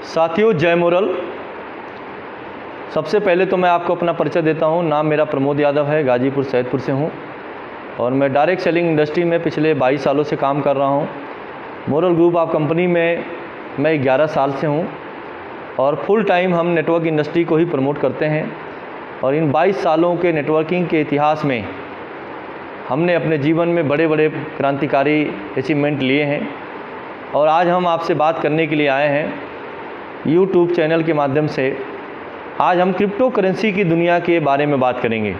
साथियों, जय मुरल। सबसे पहले तो मैं आपको अपना परिचय देता हूं। नाम मेरा प्रमोद यादव है, गाजीपुर सैदपुर से हूं और मैं डायरेक्ट सेलिंग इंडस्ट्री में पिछले 22 सालों से काम कर रहा हूं। मुरल ग्रुप ऑफ कंपनी में मैं 11 साल से हूं और फुल टाइम हम नेटवर्क इंडस्ट्री को ही प्रमोट करते हैं। और इन 22 सालों के नेटवर्किंग के इतिहास में हमने अपने जीवन में बड़े बड़े क्रांतिकारी अचीवमेंट लिए हैं और आज हम आपसे बात करने के लिए आए हैं यूट्यूब चैनल के माध्यम से। आज हम क्रिप्टो करेंसी की दुनिया के बारे में बात करेंगे।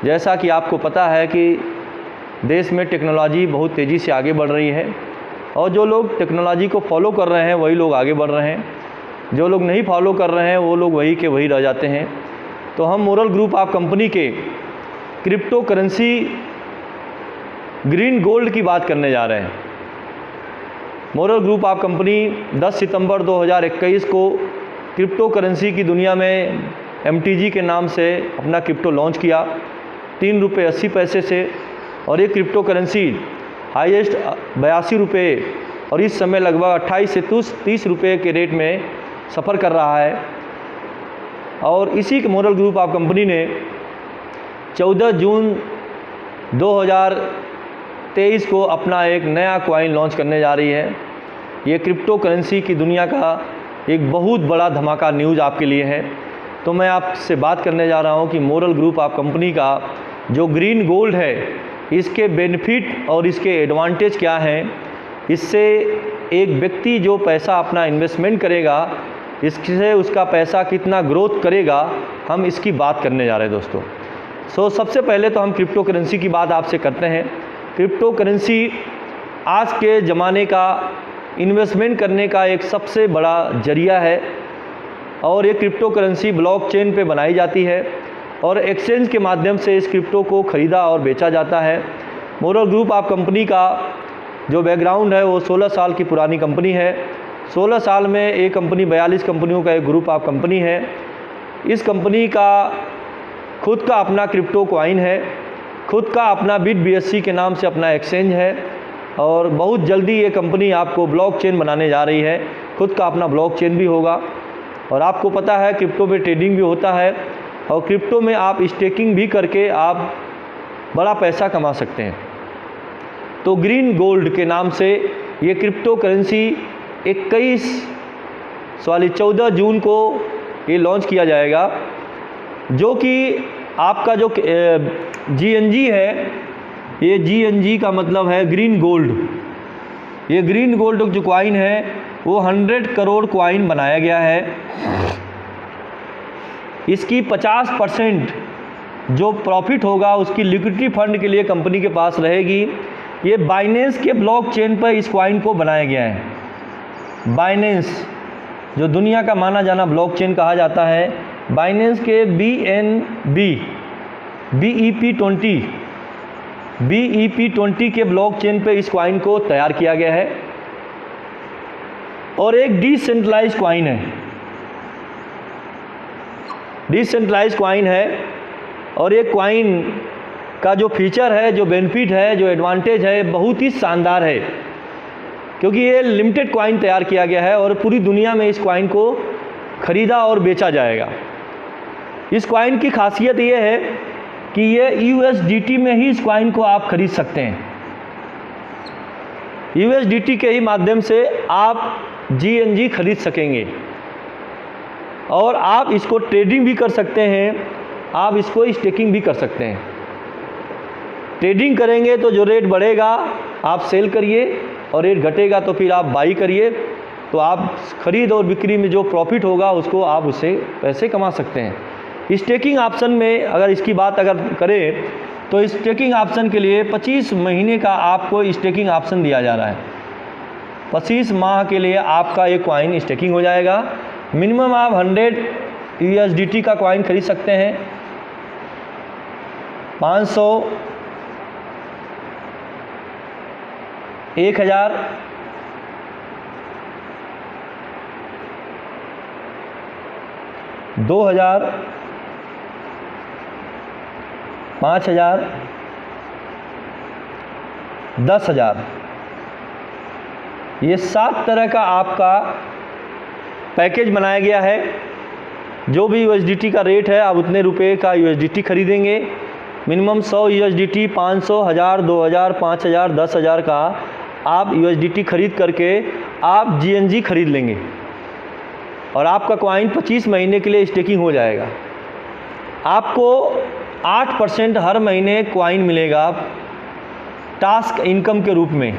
जैसा कि आपको पता है कि देश में टेक्नोलॉजी बहुत तेज़ी से आगे बढ़ रही है और जो लोग टेक्नोलॉजी को फॉलो कर रहे हैं वही लोग आगे बढ़ रहे हैं, जो लोग नहीं फॉलो कर रहे हैं वो लोग वही के वही रह जाते हैं। तो हम मुरल ग्रुप ऑफ कंपनी के क्रिप्टो करेंसी ग्रीन गोल्ड की बात करने जा रहे हैं। मुरल ग्रुप ऑफ कंपनी 10 सितंबर 2021 को क्रिप्टो करेंसी की दुनिया में MTG के नाम से अपना क्रिप्टो लॉन्च किया ₹3.80 से। और ये क्रिप्टो करेंसी हाईएस्ट 82 रुपये और इस समय लगभग 28 से 30 रुपये के रेट में सफ़र कर रहा है। और इसी के मुरल ग्रुप ऑफ कंपनी ने 14 जून 2023 को अपना एक नया कॉइन लॉन्च करने जा रही है। ये क्रिप्टो करेंसी की दुनिया का एक बहुत बड़ा धमाका न्यूज़ आपके लिए है। तो मैं आपसे बात करने जा रहा हूँ कि मुरल ग्रुप ऑफ कंपनी का जो ग्रीन गोल्ड है इसके बेनिफिट और इसके एडवांटेज क्या हैं। इससे एक व्यक्ति जो पैसा अपना इन्वेस्टमेंट करेगा इससे उसका पैसा कितना ग्रोथ करेगा, हम इसकी बात करने जा रहे हैं दोस्तों। सबसे पहले तो हम क्रिप्टो करेंसी की बात आपसे करते हैं। क्रिप्टो करेंसी आज के ज़माने का इन्वेस्टमेंट करने का एक सबसे बड़ा जरिया है और ये क्रिप्टो करेंसी ब्लॉकचेन पे बनाई जाती है और एक्सचेंज के माध्यम से इस क्रिप्टो को ख़रीदा और बेचा जाता है। मुरल ग्रुप ऑफ कंपनी का जो बैकग्राउंड है वो 16 साल की पुरानी कंपनी है। 16 साल में एक कंपनी 42 कंपनियों का एक ग्रुप ऑफ कंपनी है। इस कंपनी का खुद का अपना क्रिप्टो कॉइन है, खुद का अपना BitBSC के नाम से अपना एक्सचेंज है और बहुत जल्दी ये कंपनी आपको ब्लॉकचेन बनाने जा रही है। खुद का अपना ब्लॉकचेन भी होगा और आपको पता है क्रिप्टो में ट्रेडिंग भी होता है और क्रिप्टो में आप स्टेकिंग भी करके आप बड़ा पैसा कमा सकते हैं। तो ग्रीन गोल्ड के नाम से ये क्रिप्टो करेंसी 14 जून को ये लॉन्च किया जाएगा, जो कि आपका जो GNG है, ये GNG का मतलब है ग्रीन गोल्ड। ये ग्रीन गोल्ड जो कॉइन है वो 100 करोड़ कॉइन बनाया गया है। इसकी 50% जो प्रॉफिट होगा उसकी लिक्विडिटी फंड के लिए कंपनी के पास रहेगी। ये बाइनेंस के ब्लॉकचेन पर इस कॉइन को बनाया गया है। बाइनेंस जो दुनिया का माना जाना ब्लॉकचेन कहा जाता है, बाइनेंस के BEP20 के ब्लॉकचेन पे इस कॉइन को तैयार किया गया है और एक डिसेंट्रलाइज कॉइन है। डिसेंट्रलाइज कॉइन है और ये कॉइन का जो फीचर है, जो बेनिफिट है, जो एडवांटेज है, बहुत ही शानदार है क्योंकि ये लिमिटेड कॉइन तैयार किया गया है और पूरी दुनिया में इस कॉइन को ख़रीदा और बेचा जाएगा। इस कॉइन की खासियत ये है कि ये USDT में ही इस कॉइन को आप खरीद सकते हैं। USDT के ही माध्यम से आप GNG खरीद सकेंगे और आप इसको ट्रेडिंग भी कर सकते हैं, आप इसको स्टेकिंग भी कर सकते हैं। ट्रेडिंग करेंगे तो जो रेट बढ़ेगा आप सेल करिए और रेट घटेगा तो फिर आप बाई करिए। तो आप खरीद और बिक्री में जो प्रॉफिट होगा उसको आप उससे पैसे कमा सकते हैं। स्टेकिंग ऑप्शन में अगर इसकी बात करें तो स्टेकिंग ऑप्शन के लिए 25 महीने का आपको स्टेकिंग ऑप्शन दिया जा रहा है। 25 माह के लिए आपका एक कॉइन स्टेकिंग हो जाएगा। मिनिमम आप 100 USDT का कॉइन खरीद सकते हैं। 500, 1000, 2000, 5000, 10,000, ये 7 तरह का आपका पैकेज बनाया गया है। जो भी USDT का रेट है आप उतने रुपए का USDT खरीदेंगे। मिनिमम 100 USDT, 500, 1000, 2000, 5000, 10,000 का आप USDT खरीद करके आप GNG खरीद लेंगे और आपका कॉइन 25 महीने के लिए स्टेकिंग हो जाएगा। आपको 8% हर महीने कॉइन मिलेगा टास्क इनकम के रूप में।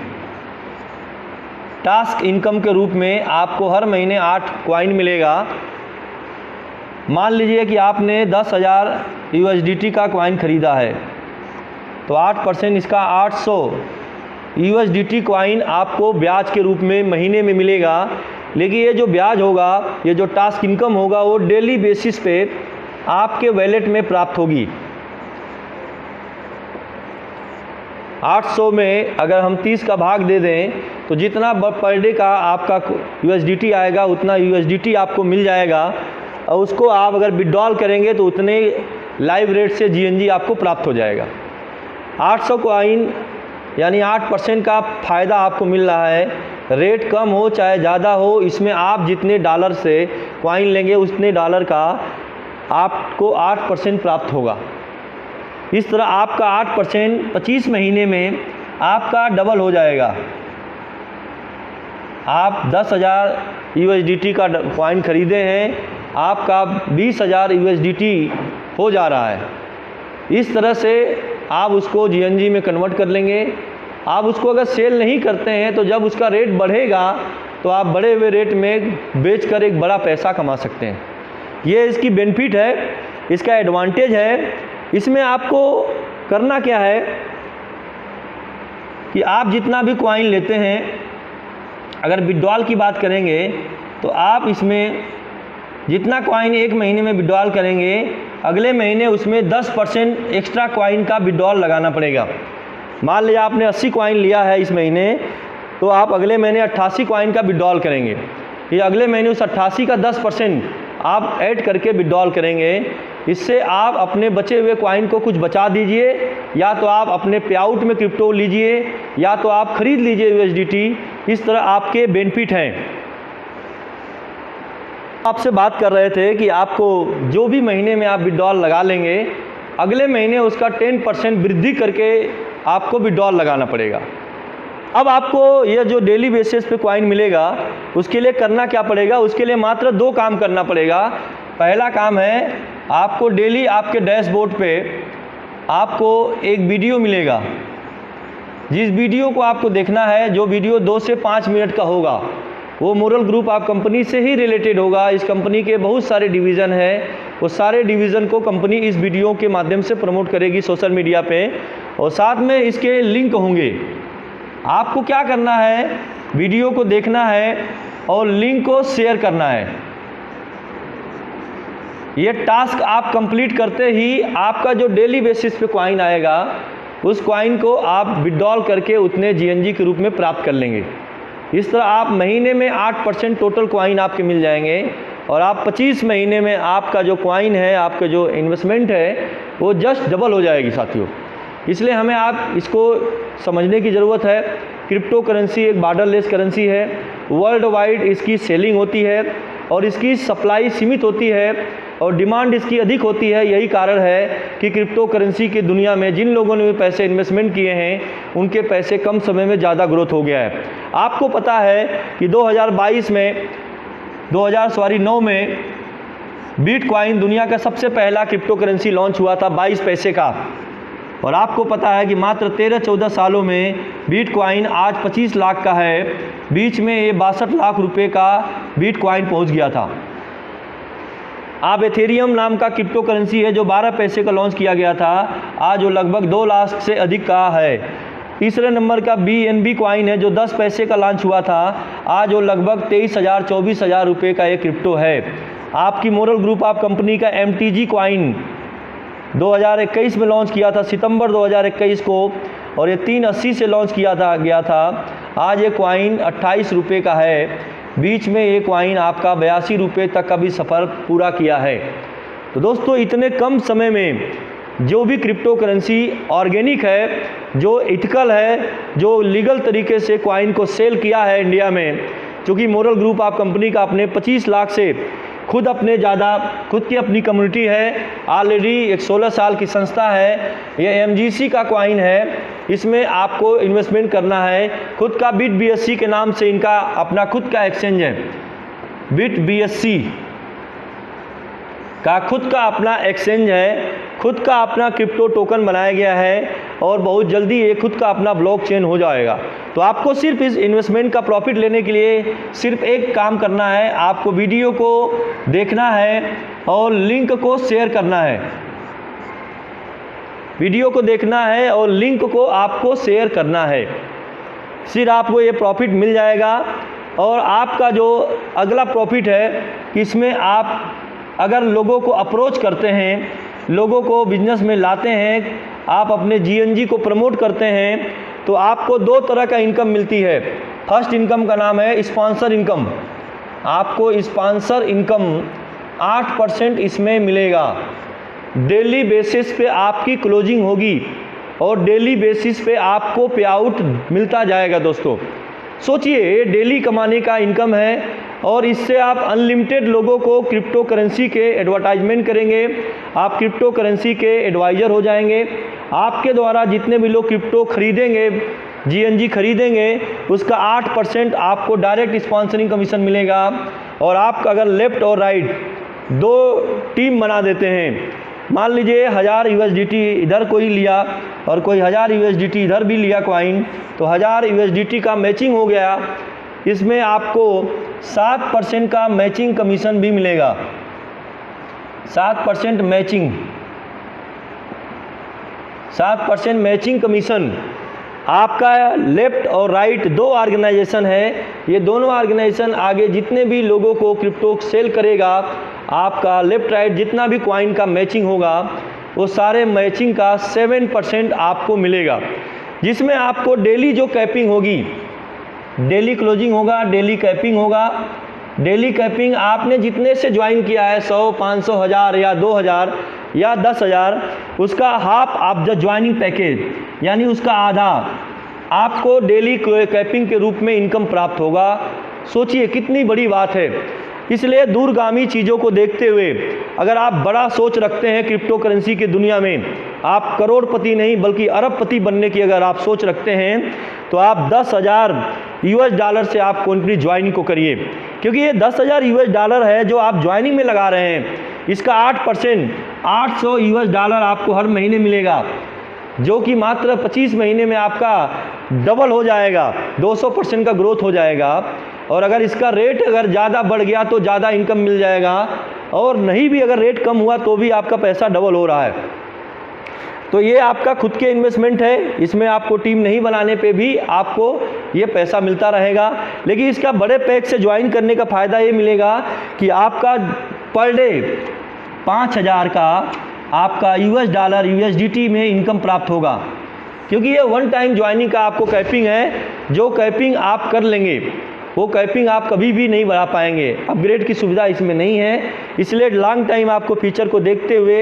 टास्क इनकम के रूप में आपको हर महीने 8 कॉइन मिलेगा। मान लीजिए कि आपने 10,000 USDT का कॉइन ख़रीदा है तो 8% इसका 800 USDT कॉइन आपको ब्याज के रूप में महीने में मिलेगा। लेकिन ये जो ब्याज होगा, ये जो टास्क इनकम होगा, वो डेली बेसिस पे आपके वैलेट में प्राप्त होगी। 800 में अगर हम 30 का भाग दे दें तो जितना पर डे का आपका USDT आएगा उतना USDT आपको मिल जाएगा और उसको आप अगर विड्रॉल करेंगे तो उतने लाइव रेट से GNG आपको प्राप्त हो जाएगा। 800 कॉइन यानी 8% का फ़ायदा आपको मिल रहा है। रेट कम हो चाहे ज़्यादा हो, इसमें आप जितने डॉलर से कॉइन लेंगे उतने डॉलर का आपको 8% प्राप्त होगा। इस तरह आपका 8% 25 महीने में आपका डबल हो जाएगा। आप 10,000 USDT का कॉइन ख़रीदे हैं, आपका 20,000 USDT हो जा रहा है। इस तरह से आप उसको GNG में कन्वर्ट कर लेंगे। आप उसको अगर सेल नहीं करते हैं तो जब उसका रेट बढ़ेगा तो आप बढ़े हुए रेट में बेचकर एक बड़ा पैसा कमा सकते हैं। ये इसकी बेनिफिट है, इसका एडवांटेज है। इसमें आपको करना क्या है कि आप जितना भी कॉइन लेते हैं, अगर विड्रॉल की बात करेंगे तो आप इसमें जितना कॉइन एक महीने में विड्रॉल करेंगे, अगले महीने उसमें 10% एक्स्ट्रा कॉइन का विड्रॉल लगाना पड़ेगा। मान लीजिए आपने 80 कॉइन लिया है इस महीने, तो आप अगले महीने 88 कॉइन का विड्रॉल करेंगे। ये अगले महीने उस 88 का 10% आप ऐड करके विड्रॉल करेंगे। इससे आप अपने बचे हुए कॉइन को कुछ बचा दीजिए, या तो आप अपने पे आउट में क्रिप्टो लीजिए या तो आप ख़रीद लीजिए USDT। इस तरह आपके बेनिफिट हैं। आपसे बात कर रहे थे कि आपको जो भी महीने में आप विड्रॉल लगा लेंगे, अगले महीने उसका 10% वृद्धि करके आपको विड्रॉल लगाना पड़ेगा। अब आपको यह जो डेली बेसिस पे कॉइन मिलेगा उसके लिए करना क्या पड़ेगा? उसके लिए मात्र 2 काम करना पड़ेगा। पहला काम है, आपको डेली आपके डैशबोर्ड पे आपको एक वीडियो मिलेगा। जिस वीडियो को आपको देखना है, जो वीडियो 2 से 5 मिनट का होगा, वो मोरल ग्रुप आप कंपनी से ही रिलेटेड होगा। इस कंपनी के बहुत सारे डिवीज़न हैं, वो सारे डिवीज़न को कंपनी इस वीडियो के माध्यम से प्रमोट करेगी सोशल मीडिया पे, और साथ में इसके लिंक होंगे। आपको क्या करना है, वीडियो को देखना है और लिंक को शेयर करना है। ये टास्क आप कंप्लीट करते ही आपका जो डेली बेसिस पे कॉइन आएगा, उस कॉइन को आप विड्रॉल करके उतने GNG के रूप में प्राप्त कर लेंगे। इस तरह आप महीने में 8% टोटल कॉइन आपके मिल जाएंगे और आप 25 महीने में आपका जो कॉइन है, आपका जो इन्वेस्टमेंट है, वो जस्ट डबल हो जाएगी साथियों। इसलिए हमें आप इसको समझने की ज़रूरत है। क्रिप्टो करेंसी एक बॉर्डरलेस करेंसी है। वर्ल्ड वाइड इसकी सेलिंग होती है और इसकी सप्लाई सीमित होती है और डिमांड इसकी अधिक होती है। यही कारण है कि क्रिप्टो करेंसी की दुनिया में जिन लोगों ने भी पैसे इन्वेस्टमेंट किए हैं, उनके पैसे कम समय में ज़्यादा ग्रोथ हो गया है। आपको पता है कि 2009 में बिटकॉइन दुनिया का सबसे पहला क्रिप्टो करेंसी लॉन्च हुआ था 22 पैसे का, और आपको पता है कि मात्र 13-14 सालों में बिटकॉइन आज 25 लाख का है। बीच में ये 62 लाख रुपए का बिटकॉइन पहुंच गया था। अब एथेरियम नाम का क्रिप्टो करेंसी है जो 12 पैसे का लॉन्च किया गया था, आज वो लगभग 2 लाख से अधिक का है। तीसरे नंबर का BNB कॉइन है जो 10 पैसे का लॉन्च हुआ था, आज वो लगभग 23,000-24,000 रुपये का एक क्रिप्टो है। आपकी मोरल ग्रुप ऑफ कंपनी का MTG कॉइन 2021 में लॉन्च किया था, सितंबर 2021 को, और ये 380 से लॉन्च किया गया था। आज ये कॉइन 28 रुपये का है। बीच में ये कॉइन आपका 82 रुपये तक का भी सफ़र पूरा किया है। तो दोस्तों, इतने कम समय में जो भी क्रिप्टो करेंसी ऑर्गेनिक है, जो इथिकल है, जो लीगल तरीके से कॉइन को सेल किया है इंडिया में, चूँकि मोरल ग्रुप ऑफ कंपनी का अपने 25 लाख से खुद की अपनी कम्युनिटी है, ऑलरेडी एक 16 साल की संस्था है, ये MGC का कॉइन है, इसमें आपको इन्वेस्टमेंट करना है। खुद का बिट BSC के नाम से इनका अपना खुद का एक्सचेंज है, बिट BSC का खुद का अपना एक्सचेंज है, खुद का अपना क्रिप्टो टोकन बनाया गया है और बहुत जल्दी ये खुद का अपना ब्लॉकचेन हो जाएगा। तो आपको सिर्फ इस इन्वेस्टमेंट का प्रॉफिट लेने के लिए सिर्फ एक काम करना है, आपको वीडियो को देखना है और लिंक को शेयर करना है। वीडियो को देखना है और लिंक को आपको शेयर करना है, फिर आपको ये प्रॉफिट मिल जाएगा। और आपका जो अगला प्रॉफिट है कि इसमें आप अगर लोगों को अप्रोच करते हैं, लोगों को बिजनेस में लाते हैं, आप अपने GNG को प्रमोट करते हैं, तो आपको 2 तरह का इनकम मिलती है। फर्स्ट इनकम का नाम है स्पॉन्सर इनकम। आपको स्पॉन्सर इनकम 8% इसमें मिलेगा। डेली बेसिस पे आपकी क्लोजिंग होगी और डेली बेसिस पे आपको पे आउट मिलता जाएगा। दोस्तों सोचिए, ये डेली कमाने का इनकम है और इससे आप अनलिमिटेड लोगों को क्रिप्टो करेंसी के एडवर्टाइजमेंट करेंगे, आप क्रिप्टो करेंसी के एडवाइज़र हो जाएंगे। आपके द्वारा जितने भी लोग क्रिप्टो खरीदेंगे, GNG खरीदेंगे, उसका 8% आपको डायरेक्ट स्पॉन्सरिंग कमीशन मिलेगा। और आप अगर लेफ़्ट और राइट 2 टीम बना देते हैं, मान लीजिए 1000 USDT इधर कोई लिया और कोई 1000 USDT इधर भी लिया कॉइन, तो 1000 USDT का मैचिंग हो गया, इसमें आपको 7% का मैचिंग कमीशन भी मिलेगा। 7% मैचिंग कमीशन। आपका लेफ़्ट और राइट 2 ऑर्गेनाइजेशन है, ये दोनों ऑर्गेनाइजेशन आगे जितने भी लोगों को क्रिप्टो सेल करेगा, आपका लेफ़्ट राइट जितना भी कॉइन का मैचिंग होगा, वो सारे मैचिंग का 7% आपको मिलेगा, जिसमें आपको डेली जो कैपिंग होगी, डेली क्लोजिंग होगा, डेली कैपिंग होगा। डेली कैपिंग आपने जितने से ज्वाइन किया है, 100, 500, 1000 या 2000 या 10,000, उसका हाफ आप द ज्वाइनिंग पैकेज, यानी उसका आधा आपको डेली कैपिंग के रूप में इनकम प्राप्त होगा। सोचिए कितनी बड़ी बात है। इसलिए दूरगामी चीज़ों को देखते हुए अगर आप बड़ा सोच रखते हैं क्रिप्टो करेंसी की दुनिया में, आप करोड़पति नहीं बल्कि अरबपति बनने की अगर आप सोच रखते हैं, तो आप $10,000 से आप कंपनी ज्वाइनिंग को करिए, क्योंकि ये $10,000 है जो आप ज्वाइनिंग में लगा रहे हैं। इसका 8% $800 आपको हर महीने मिलेगा, जो कि मात्र 25 महीने में आपका डबल हो जाएगा, 200% का ग्रोथ हो जाएगा। और अगर इसका रेट अगर ज़्यादा बढ़ गया तो ज़्यादा इनकम मिल जाएगा, और नहीं भी अगर रेट कम हुआ तो भी आपका पैसा डबल हो रहा है। तो ये आपका खुद के इन्वेस्टमेंट है, इसमें आपको टीम नहीं बनाने पे भी आपको ये पैसा मिलता रहेगा। लेकिन इसका बड़े पैक से ज्वाइन करने का फ़ायदा ये मिलेगा कि आपका पर डे 5,000 का आपका $, USDT में इनकम प्राप्त होगा, क्योंकि ये 1 टाइम ज्वाइनिंग का आपको कैपिंग है। जो कैपिंग आप कर लेंगे वो कैपिंग आप कभी भी नहीं बढ़ा पाएंगे, अपग्रेड की सुविधा इसमें नहीं है। इसलिए लॉन्ग टाइम आपको फीचर को देखते हुए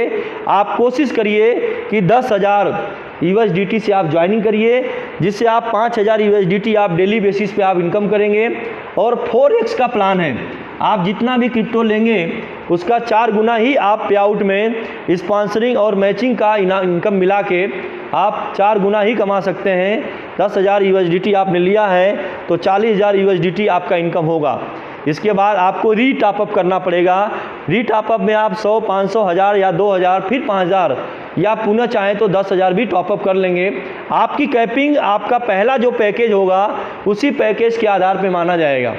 आप कोशिश करिए कि 10,000 USDT से आप ज्वाइनिंग करिए, जिससे आप 5,000 USDT आप डेली बेसिस पे आप इनकम करेंगे। और 4x का प्लान है, आप जितना भी क्रिप्टो लेंगे उसका 4 गुना ही आप पे आउट में स्पॉन्सरिंग और मैचिंग का इनकम मिला के आप 4 गुना ही कमा सकते हैं। 10,000 USDT आपने लिया है तो 40,000 USDT आपका इनकम होगा। इसके बाद आपको रीटॉपअप करना पड़ेगा। रीटॉपअप में आप 100, 500, 1000 या 2000 फिर 5000 या पुनः चाहें तो 10,000 भी टॉपअप कर लेंगे। आपकी कैपिंग आपका पहला जो पैकेज होगा उसी पैकेज के आधार पर माना जाएगा,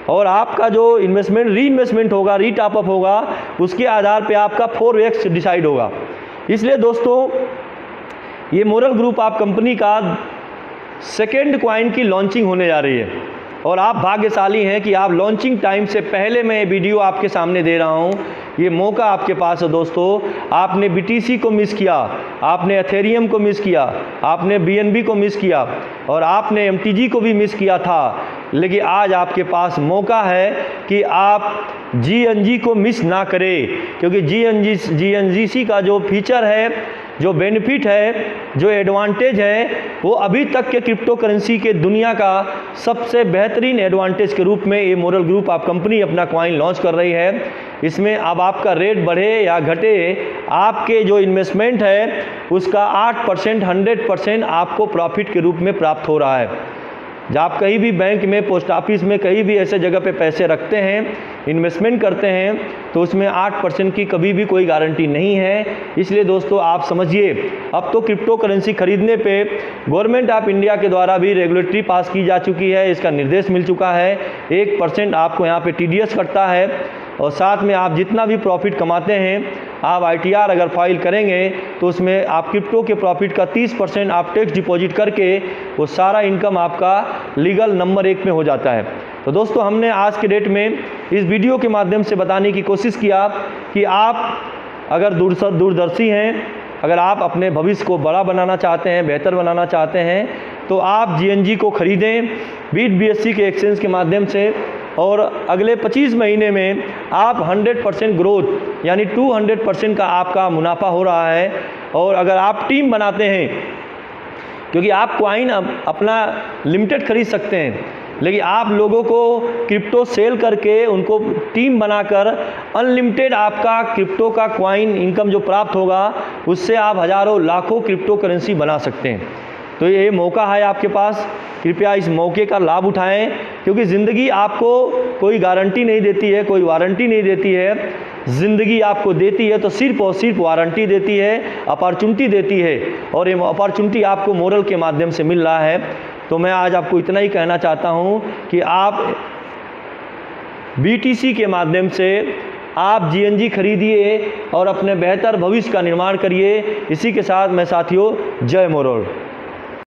और आपका जो इन्वेस्टमेंट री इन्वेस्टमेंट होगा, रीटॉपअप होगा, उसके आधार पे आपका 4x डिसाइड होगा। इसलिए दोस्तों ये मोरल ग्रुप ऑफ कंपनी का सेकेंड कॉइन की लॉन्चिंग होने जा रही है, और आप भाग्यशाली हैं कि आप लॉन्चिंग टाइम से पहले मैं ये वीडियो आपके सामने दे रहा हूँ। ये मौका आपके पास है दोस्तों। आपने BTC को मिस किया, आपने एथेरियम को मिस किया, आपने BNB को मिस किया और आपने MTG को भी मिस किया था, लेकिन आज आपके पास मौका है कि आप GNG को मिस ना करें, क्योंकि GNGC का जो फीचर है जो बेनिफिट है, जो एडवांटेज है, वो अभी तक के क्रिप्टो करेंसी के दुनिया का सबसे बेहतरीन एडवांटेज के रूप में ये मोरल ग्रुप आप कंपनी अपना कॉइन लॉन्च कर रही है। इसमें अब आपका रेट बढ़े या घटे, आपके जो इन्वेस्टमेंट है उसका 8% 100% आपको प्रॉफिट के रूप में प्राप्त हो रहा है। जब आप कहीं भी बैंक में, पोस्ट ऑफिस में, कहीं भी ऐसे जगह पे पैसे रखते हैं, इन्वेस्टमेंट करते हैं, तो उसमें 8% की कभी भी कोई गारंटी नहीं है। इसलिए दोस्तों आप समझिए, अब तो क्रिप्टो करेंसी खरीदने पे गवर्नमेंट ऑफ इंडिया के द्वारा भी रेगुलेटरी पास की जा चुकी है, इसका निर्देश मिल चुका है। 1% आपको यहाँ पे TDS कटता है और साथ में आप जितना भी प्रॉफिट कमाते हैं, आप ITR अगर फाइल करेंगे तो उसमें आप क्रिप्टो के प्रॉफिट का 30% आप टैक्स डिपॉजिट करके वो सारा इनकम आपका लीगल नंबर 1 में हो जाता है। तो दोस्तों हमने आज के डेट में इस वीडियो के माध्यम से बताने की कोशिश किया कि आप अगर दूरदर्शी हैं, अगर आप अपने भविष्य को बड़ा बनाना चाहते हैं, बेहतर बनाना चाहते हैं, तो आप GNG को खरीदें बीट BSC के एक्सचेंज के माध्यम से, और अगले 25 महीने में आप 100% ग्रोथ यानी 200% का आपका मुनाफा हो रहा है। और अगर आप टीम बनाते हैं, क्योंकि आप कॉइन अपना लिमिटेड खरीद सकते हैं, लेकिन आप लोगों को क्रिप्टो सेल करके उनको टीम बनाकर अनलिमिटेड आपका क्रिप्टो का कॉइन इनकम जो प्राप्त होगा, उससे आप हज़ारों लाखों क्रिप्टो करेंसी बना सकते हैं। तो ये मौका है आपके पास, कृपया इस मौके का लाभ उठाएं, क्योंकि ज़िंदगी आपको कोई गारंटी नहीं देती है, कोई वारंटी नहीं देती है। ज़िंदगी आपको देती है तो सिर्फ और सिर्फ वारंटी देती है, अपॉर्चुनिटी देती है, और ये अपॉर्चुनिटी आपको मोरल के माध्यम से मिल रहा है। तो मैं आज आपको इतना ही कहना चाहता हूँ कि आप BTC के माध्यम से आप GNG खरीदिए और अपने बेहतर भविष्य का निर्माण करिए। इसी के साथ मैं साथियों, जय मोरल।